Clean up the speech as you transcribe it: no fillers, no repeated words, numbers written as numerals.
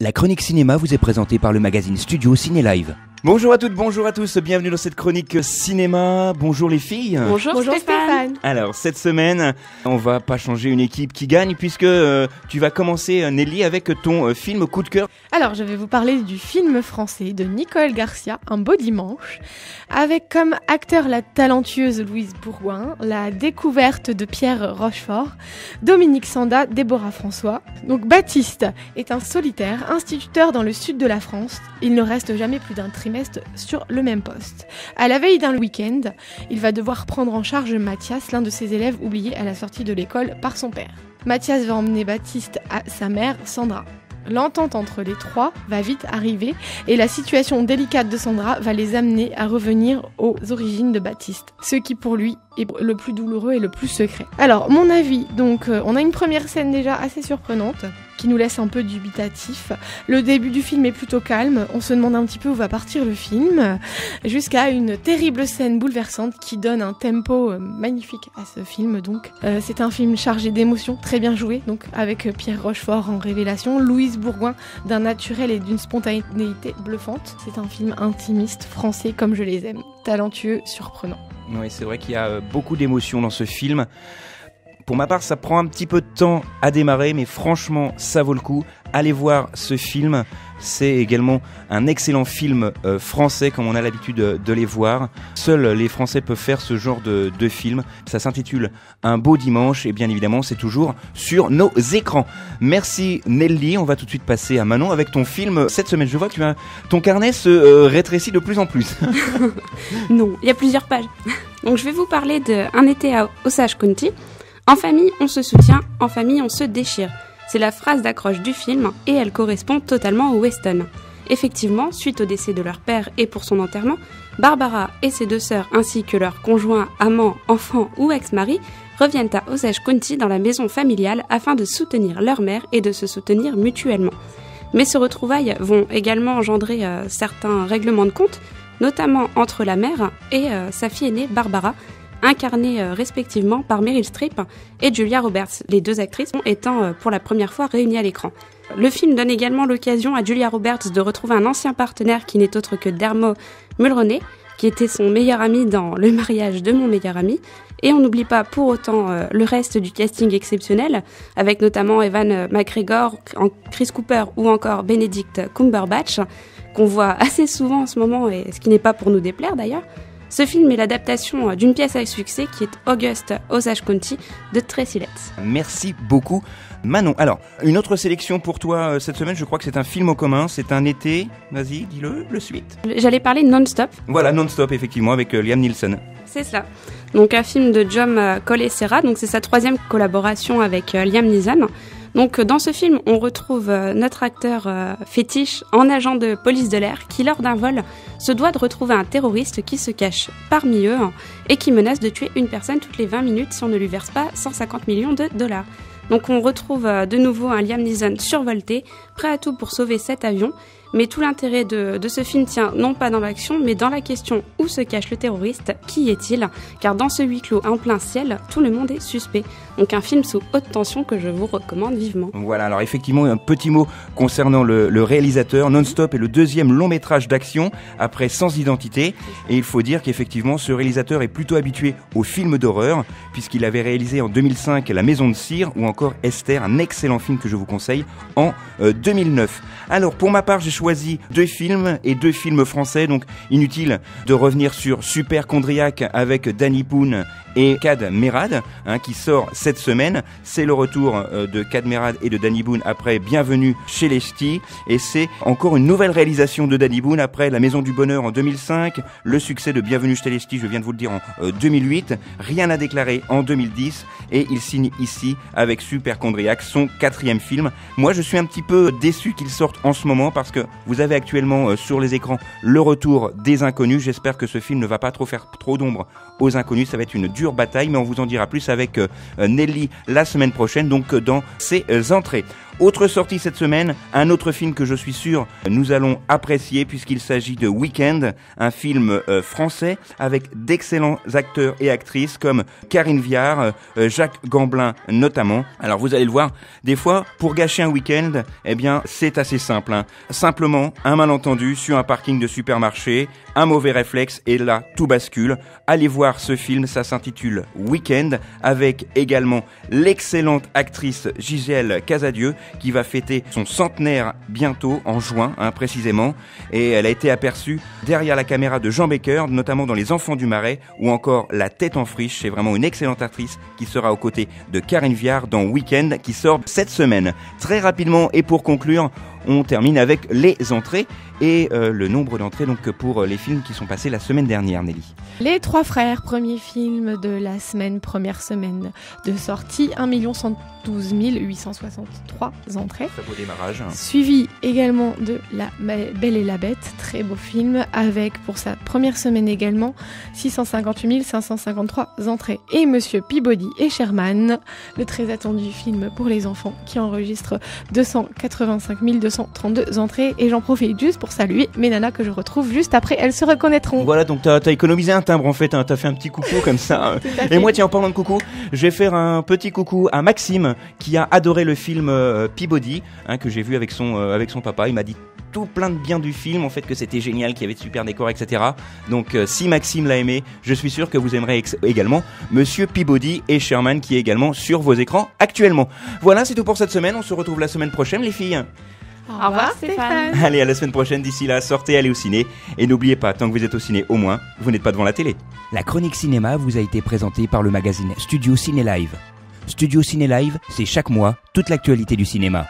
La chronique cinéma vous est présentée par le magazine Studio Ciné Live. Bonjour à toutes, bonjour à tous, bienvenue dans cette chronique cinéma. Bonjour les filles. Bonjour Stéphane. Alors cette semaine, on va pas changer une équipe qui gagne puisque tu vas commencer Nelly avec ton film coup de cœur. Alors je vais vous parler du film français de Nicole Garcia, Un beau dimanche, avec comme acteur la talentueuse Louise Bourgoin, la découverte de Pierre Rochefort, Dominique Sanda, Déborah François. Donc Baptiste est un solitaire, instituteur dans le sud de la France. Il ne reste jamais plus d'un trimestre sur le même poste. À la veille d'un week-end, il va devoir prendre en charge Mathias, l'un de ses élèves oubliés à la sortie de l'école par son père. Mathias va emmener Baptiste à sa mère, Sandra. L'entente entre les trois va vite arriver et la situation délicate de Sandra va les amener à revenir aux origines de Baptiste, ce qui pour lui est le plus douloureux et le plus secret. Alors, mon avis, donc on a une première scène déjà assez surprenante qui nous laisse un peu dubitatif. Le début du film est plutôt calme, on se demande un petit peu où va partir le film, jusqu'à une terrible scène bouleversante qui donne un tempo magnifique à ce film. Donc, c'est un film chargé d'émotions, très bien joué, donc avec Pierre Rochefort en révélation, Louise Bourgoin d'un naturel et d'une spontanéité bluffante. C'est un film intimiste, français comme je les aime, talentueux, surprenant. Oui, c'est vrai qu'il y a beaucoup d'émotions dans ce film. Pour ma part, ça prend un petit peu de temps à démarrer, mais franchement, ça vaut le coup. Allez voir ce film. C'est également un excellent film français, comme on a l'habitude de les voir. Seuls les Français peuvent faire ce genre de film. Ça s'intitule Un beau dimanche, et bien évidemment, c'est toujours sur nos écrans. Merci Nelly. On va tout de suite passer à Manon avec ton film. Cette semaine, je vois que ton carnet se rétrécit de plus en plus. Non, il y a plusieurs pages. Donc je vais vous parler de Un été à Osage County. En famille, on se soutient, en famille, on se déchire. C'est la phrase d'accroche du film et elle correspond totalement au Weston. Effectivement, suite au décès de leur père et pour son enterrement, Barbara et ses deux sœurs ainsi que leurs conjoints, amants, enfants ou ex-maris reviennent à Osage County dans la maison familiale afin de soutenir leur mère et de se soutenir mutuellement. Mais ces retrouvailles vont également engendrer certains règlements de compte, notamment entre la mère et sa fille aînée Barbara, incarnées respectivement par Meryl Streep et Julia Roberts, les deux actrices étant pour la première fois réunies à l'écran. Le film donne également l'occasion à Julia Roberts de retrouver un ancien partenaire qui n'est autre que Dermot Mulroney, qui était son meilleur ami dans Le mariage de mon meilleur ami. Et on n'oublie pas pour autant le reste du casting exceptionnel, avec notamment Ewan McGregor, Chris Cooper ou encore Benedict Cumberbatch, qu'on voit assez souvent en ce moment, et ce qui n'est pas pour nous déplaire d'ailleurs. Ce film est l'adaptation d'une pièce à succès qui est August Osage County de Tracy Letts. Merci beaucoup Manon. Alors, une autre sélection pour toi cette semaine, je crois que c'est un film en commun, c'est Un été, vas-y, dis-le, le suite. J'allais parler de Non-Stop. Voilà, Non-Stop, effectivement, avec Liam Neeson. C'est cela. Donc un film de John Cole-Serra, donc c'est sa troisième collaboration avec Liam Neeson. Donc dans ce film, on retrouve notre acteur fétiche en agent de police de l'air qui, lors d'un vol, se doit de retrouver un terroriste qui se cache parmi eux et qui menace de tuer une personne toutes les 20 minutes si on ne lui verse pas 150 millions de dollars. Donc on retrouve de nouveau un Liam Neeson survolté, prêt à tout pour sauver cet avion. Mais tout l'intérêt de ce film tient non pas dans l'action, mais dans la question où se cache le terroriste, qui est-il ? Car dans ce huis clos en plein ciel, tout le monde est suspect. Donc un film sous haute tension que je vous recommande vivement. Voilà, alors effectivement, un petit mot concernant le réalisateur. Non-Stop est le deuxième long métrage d'action après Sans identité. Et il faut dire qu'effectivement, ce réalisateur est plutôt habitué aux films d'horreur, puisqu'il avait réalisé en 2005 La Maison de Cire ou encore Esther, un excellent film que je vous conseille, en 2009. Alors pour ma part, j'ai choisi deux films et deux films français, donc inutile de revenir sur Superchondriac avec Danny Boone et Kad Merad, qui sort cette semaine. C'est le retour de Kad Merad et de Danny Boone après Bienvenue chez les Ch'tis, et c'est encore une nouvelle réalisation de Danny Boone après La Maison du Bonheur en 2005, le succès de Bienvenue chez les Ch'tis, je viens de vous le dire, en 2008, Rien à déclarer en 2010, et il signe ici avec Superchondriac son quatrième film. Moi je suis un petit peu déçu qu'il sorte en ce moment parce que vous avez actuellement sur les écrans le retour des Inconnus. J'espère que ce film ne va pas trop faire trop d'ombre aux Inconnus, ça va être une dure bataille, mais on vous en dira plus avec Nelly la semaine prochaine, donc dans ses entrées. Autre sortie cette semaine, un autre film que je suis sûr nous allons apprécier puisqu'il s'agit de Weekend, un film français avec d'excellents acteurs et actrices comme Karine Viard, Jacques Gamblin notamment. Alors vous allez le voir, des fois pour gâcher un week-end, eh bien c'est assez simple, hein. Simplement un malentendu sur un parking de supermarché, un mauvais réflexe et là tout bascule. Allez voir ce film, ça s'intitule Weekend, avec également l'excellente actrice Gisèle Casadieu qui va fêter son centenaire bientôt en juin, hein, précisément, et elle a été aperçue derrière la caméra de Jean Becker, notamment dans Les Enfants du Marais ou encore La Tête en friche. C'est vraiment une excellente actrice qui sera aux côtés de Karine Viard dans Weekend qui sort cette semaine. Très rapidement et pour conclure, on termine avec les entrées et le nombre d'entrées donc pour les films qui sont passés la semaine dernière, Nelly. Les Trois Frères, premier film de la semaine, première semaine de sortie, 1 112 863 entrées. Très beau démarrage. Suivi également de La Belle et la Bête, très beau film, avec pour sa première semaine également 658 553 entrées. Et Monsieur Peabody et Sherman, le très attendu film pour les enfants qui enregistre 285 232 entrées. Et j'en profite juste pour saluer mes nanas que je retrouve juste après, elles se reconnaîtront. Voilà, donc t'as économisé un timbre en fait, hein, t'as fait un petit coucou comme ça. Et moi tiens, en parlant de coucou, je vais faire un petit coucou à Maxime qui a adoré le film Peabody, hein, que j'ai vu avec son papa. Il m'a dit tout plein de bien du film, en fait que c'était génial, qu'il y avait de super décors, etc. Donc si Maxime l'a aimé, je suis sûr que vous aimerez également Monsieur Peabody et Sherman qui est également sur vos écrans actuellement. Voilà, c'est tout pour cette semaine, on se retrouve la semaine prochaine les filles. Au revoir Stéphane. Allez, à la semaine prochaine, d'ici là, sortez, allez au ciné. Et n'oubliez pas, tant que vous êtes au ciné, au moins, vous n'êtes pas devant la télé. La chronique cinéma vous a été présentée par le magazine Studio Ciné Live. Studio Ciné Live, c'est chaque mois toute l'actualité du cinéma.